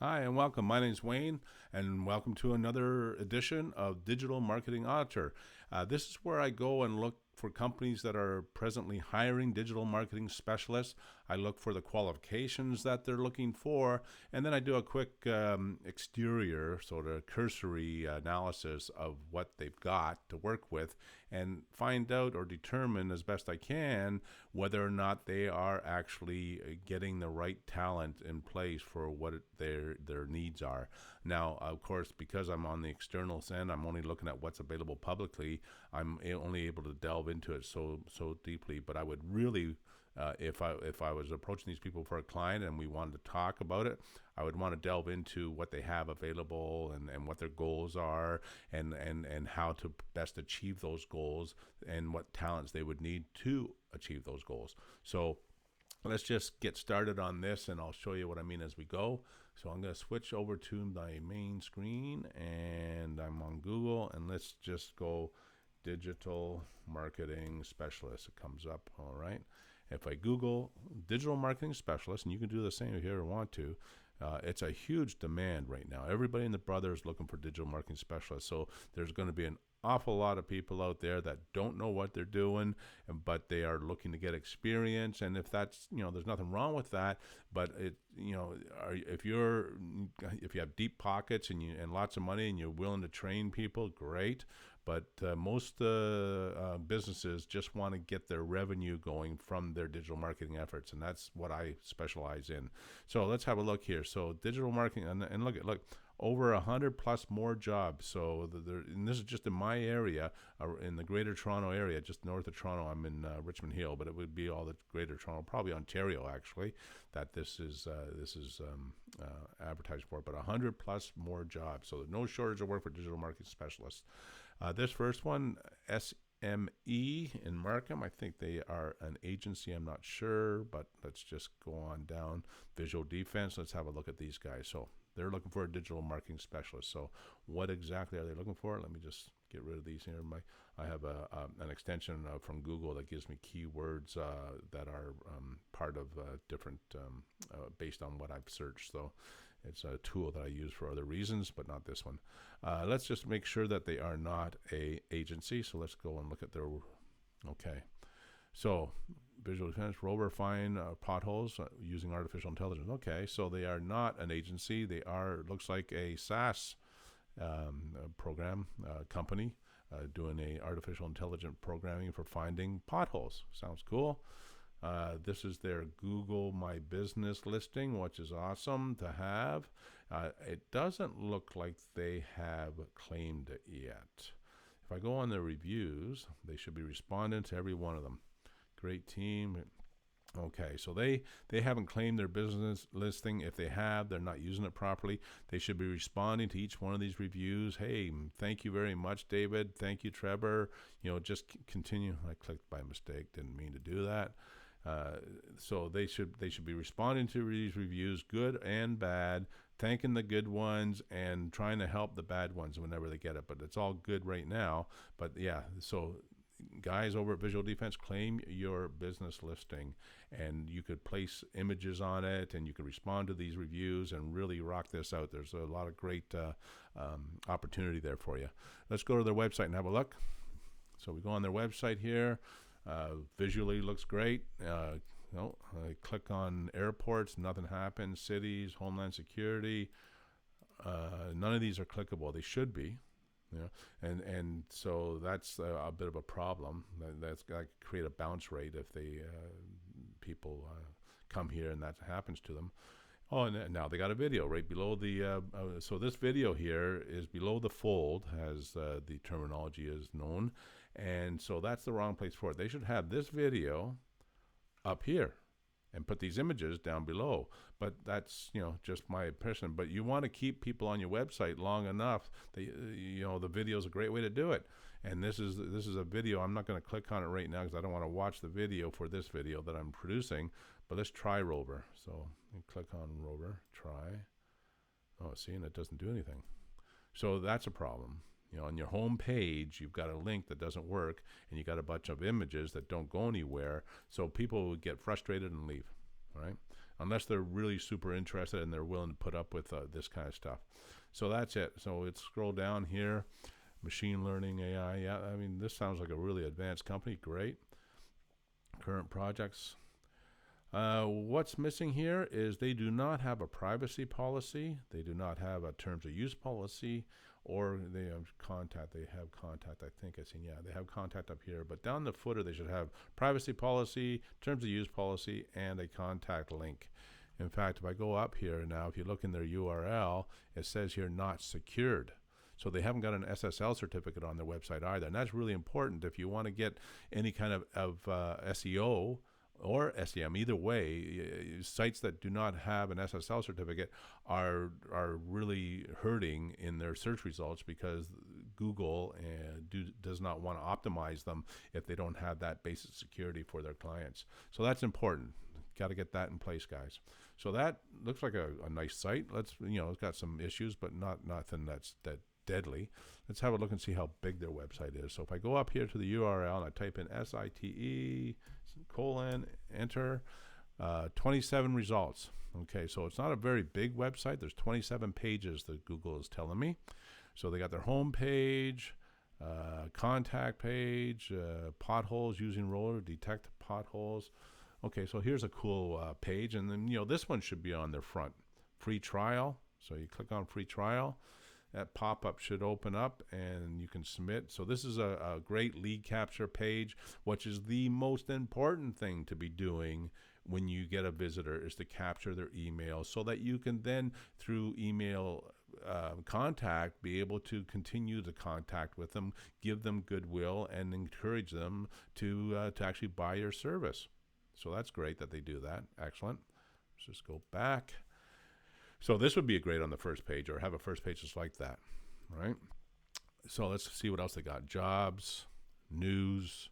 Hi and welcome. My name is Wayne, and welcome to another edition of Digital Marketing Auditor. This is where I go and look for companies that are presently hiring digital marketing specialists. I look for the qualifications that they're looking for, and then I do a quick exterior, sort of cursory analysis of what they've got to work with and find out or determine as best I can whether or not they are actually getting the right talent in place for what their needs are. Now, of course, because I'm on the external end, I'm only looking at what's available publicly. I'm only able to delve into it so deeply. But I would really, if I was approaching these people for a client and we wanted to talk about it, I would want to delve into what they have available and what their goals are and how to best achieve those goals and what talents they would need to achieve those goals. So let's just get started on this, and I'll show you what I mean as we go. So I'm going to switch over to my main screen, and I'm on Google, and let's just go digital marketing specialist. It comes up, all right. If I Google digital marketing specialist, and you can do the same if you ever want to, it's a huge demand right now. Everybody and the brother is looking for digital marketing specialists. So there's going to be an awful lot of people out there that don't know what they're doing, but they are looking to get experience. And if that's, there's nothing wrong with that, but if you have deep pockets and lots of money and you're willing to train people, great. But most businesses just want to get their revenue going from their digital marketing efforts, and that's what I specialize in. So let's have a look here. So digital marketing, and look, over 100 plus more jobs. So and this is just in my area, in the Greater Toronto area, just north of Toronto. I'm in Richmond Hill, but it would be all the Greater Toronto, probably Ontario actually, that this is advertised for. But 100 plus more jobs. So there's no shortage of work for digital marketing specialists. This first one, SME in Markham, I think they are an agency. I'm not sure, but let's just go on down. Visual Defense. Let's have a look at these guys. So they're looking for a digital marketing specialist. So what exactly are they looking for? Let me just get rid of these here. I have an extension from Google that gives me keywords that are part of different, based on what I've searched. So it's a tool that I use for other reasons, but not this one. Let's just make sure that they are not a agency. So let's go and look at their, okay. So visual defense, rover find potholes using artificial intelligence. Okay, so they are not an agency. They are, looks like a SaaS program company doing a artificial intelligent programming for finding potholes. Sounds cool. This is their Google My Business listing, which is awesome to have. It doesn't look like they have claimed it yet. If I go on their reviews, they should be responding to every one of them. Great team. Okay, so they haven't claimed their business listing. If they have, they're not using it properly. They should be responding to each one of these reviews. Hey, thank you very much, David. Thank you, Trevor. Just continue. I clicked by mistake. Didn't mean to do that. So they should be responding to these reviews, good and bad, thanking the good ones and trying to help the bad ones whenever they get it. But it's all good right now. But yeah, so guys over at Visual Defense, claim your business listing, and you could place images on it, and you can respond to these reviews and really rock this out. There's a lot of great opportunity there for you. Let's go to their website and have a look. So we go on their website here. Visually looks great. I click on airports, nothing happens. Cities, Homeland Security, none of these are clickable. They should be. And so that's a bit of a problem. That's got to create a bounce rate if people come here and that happens to them. Oh, and now they got a video right below the. So this video here is below the fold, as the terminology is known, and so that's the wrong place for it. They should have this video up here and put these images down below. But that's, just my impression. But you want to keep people on your website long enough that, the video is a great way to do it. And this is a video. I'm not going to click on it right now because I don't want to watch the video for this video that I'm producing. But let's try Rover. So click on Rover, try. Oh, see, and it doesn't do anything. So that's a problem. On your home page, you've got a link that doesn't work, and you got a bunch of images that don't go anywhere. So people would get frustrated and leave. All right. unless they're really super interested and they're willing to put up with this kind of stuff. So that's it. So it's scroll down here, machine learning, AI. Yeah, I mean, this sounds like a really advanced company. Great. Current projects. What's missing here is they do not have a privacy policy. They do not have a terms of use policy, or they have contact. They have contact, I think. They have contact up here. But down the footer, they should have privacy policy, terms of use policy, and a contact link. In fact, if I go up here now, if you look in their URL, it says here not secured. So they haven't got an SSL certificate on their website either. And that's really important if you want to get any kind of SEO or SEM, either way. Sites that do not have an SSL certificate are really hurting in their search results, because Google does not want to optimize them if they don't have that basic security for their clients. So that's important. Got to get that in place, guys. So that looks like a nice site. It's got some issues, but nothing that's that deadly. Let's have a look and see how big their website is. So if I go up here to the URL and I type in SITE : enter, 27 results. Okay, so it's not a very big website. There's 27 pages that Google is telling me. So they got their home page, contact page, potholes using roller, detect potholes. Okay, so here's a cool page, and then this one should be on their front. Free trial. So you click on free trial. That pop-up should open up and you can submit. So this is a great lead capture page, which is the most important thing to be doing when you get a visitor, is to capture their email, so that you can then, through email contact, be able to continue the contact with them, give them goodwill, and encourage them to actually buy your service. So that's great that they do that. Excellent. Let's just go back. So this would be great on the first page, or have a first page just like that, right? So let's see what else they got. Jobs, news.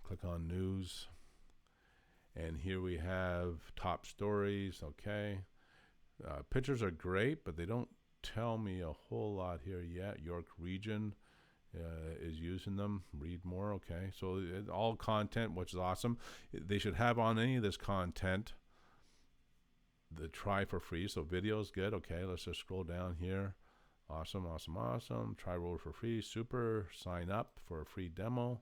Click on news. And here we have top stories. Okay. Pictures are great, but they don't tell me a whole lot here yet. York Region is using them. Read more. Okay. So all content, which is awesome. They should have on any of this content the try for free. So video is good. Okay, let's just scroll down here. Awesome. Try roll for free. Super. Sign up for a free demo.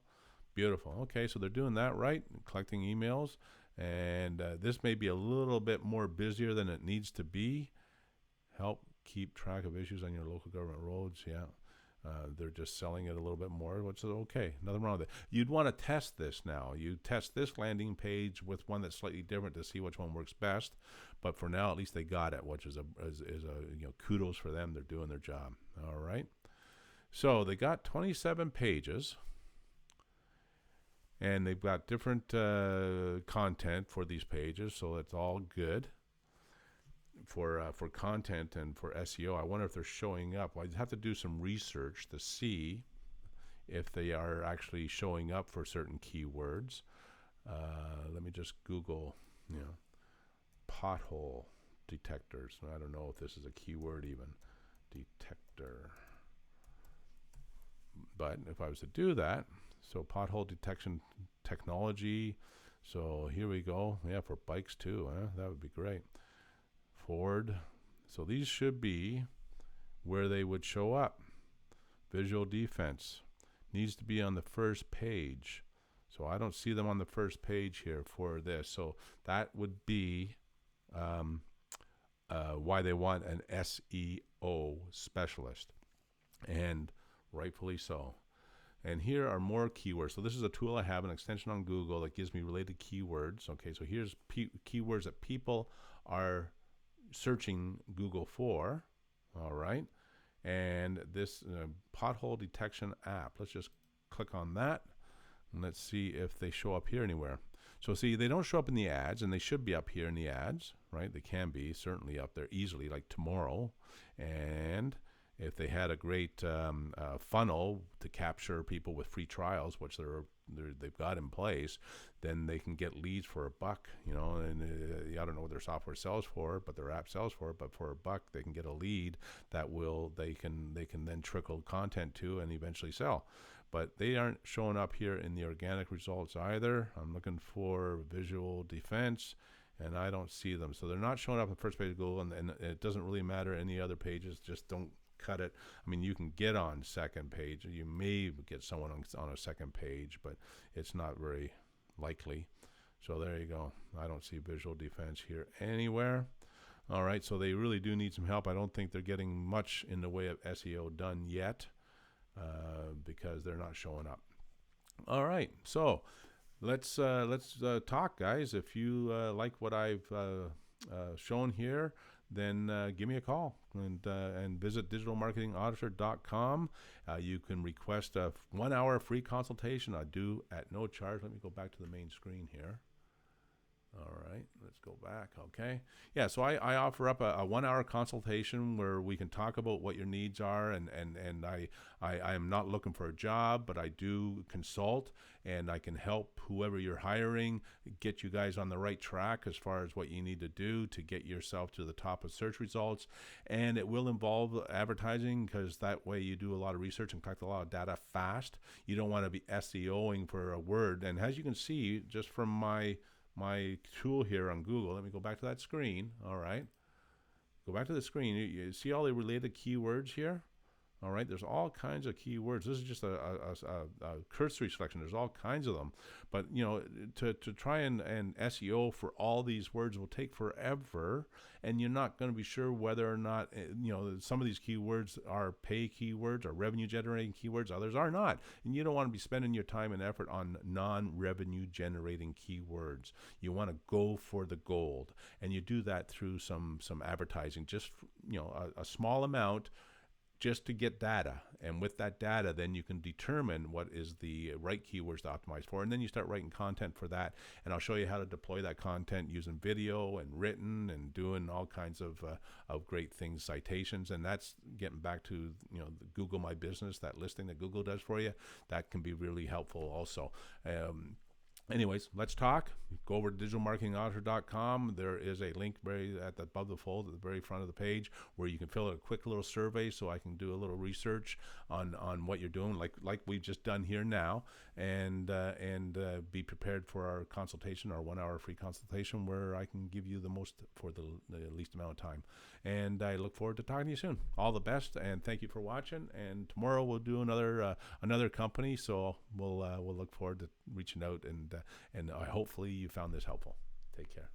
Beautiful. Okay, so they're doing that right, collecting emails. And this may be a little bit more busier than it needs to be. Help keep track of issues on your local government roads. Yeah. They're just selling it a little bit more, which is okay. Nothing wrong with it. You'd want to test this now. You test this landing page with one that's slightly different to see which one works best. But for now, at least they got it, which is a kudos for them. They're doing their job. All right. So they got 27 pages, and they've got different content for these pages. So it's all good. For content and for SEO, I wonder if they're showing up. Well, I'd have to do some research to see if they are actually showing up for certain keywords. Let me just Google, pothole detectors. I don't know if this is a keyword even. Detector. But if I was to do that, so pothole detection technology. So here we go. Yeah, for bikes too. That would be great. Ford. So these should be where they would show up. Visual defense needs to be on the first page. So I don't see them on the first page here for this. So that would be why they want an SEO specialist, and rightfully so. And here are more keywords. So this is a tool I have, an extension on Google that gives me related keywords. Okay, so here's keywords that people are searching Google for. All right. And this pothole detection app, let's just click on that and let's see if they show up here anywhere. So see, they don't show up in the ads, and they should be up here in the ads, right? They can be certainly up there easily, like tomorrow. And if they had a great funnel to capture people with free trials, which they've got in place, then they can get leads for $1, and I don't know what their software sells for, but their app sells for it. But for $1, they can get a lead that they can then trickle content to and eventually sell. But they aren't showing up here in the organic results either. I'm looking for visual defense, and I don't see them. So they're not showing up on the first page of Google, and it doesn't really matter any other pages. Just don't cut it. I mean, you can get on second page. You may get someone on a second page, but it's not very likely. So there you go. I don't see visual defense here anywhere. All right, so they really do need some help. I don't think they're getting much in the way of SEO done yet because they're not showing up. All right, so let's talk, guys. If you like what I've shown here, then give me a call and visit digitalmarketingauditor.com. You can request a 1-hour free consultation. I do at no charge. Let me go back to the main screen here. All right, let's go back. Okay. Yeah, so I offer up a 1-hour consultation where we can talk about what your needs are, and I am not looking for a job, but I do consult, and I can help whoever you're hiring get you guys on the right track as far as what you need to do to get yourself to the top of search results. And it will involve advertising, because that way you do a lot of research and collect a lot of data fast. You don't want to be SEOing for a word. And as you can see, just from my tool here on Google, let me go back to that screen. All right, go back to the screen. You see all the related keywords here. All right, there's all kinds of keywords. This is just a cursory selection. There's all kinds of them, but to try and SEO for all these words will take forever, and you're not going to be sure whether or not some of these keywords are pay keywords or revenue generating keywords. Others are not, and you don't want to be spending your time and effort on non-revenue generating keywords. You want to go for the gold, and you do that through some advertising, just a small amount, just to get data. And with that data, then you can determine what is the right keywords to optimize for, and then you start writing content for that. And I'll show you how to deploy that content using video and written and doing all kinds of great things, citations. And that's getting back to the Google My Business, that listing that Google does for you. That can be really helpful also. Anyways, let's talk. Go over to digitalmarketingauditor.com. There is a link above the fold at the very front of the page where you can fill out a quick little survey so I can do a little research on what you're doing, like we've just done here now, and be prepared for our consultation, our 1-hour free consultation, where I can give you the most for the least amount of time. And I look forward to talking to you soon. All the best, and thank you for watching. And tomorrow we'll do another company, so we'll look forward to reaching out, and hopefully you found this helpful. Take care.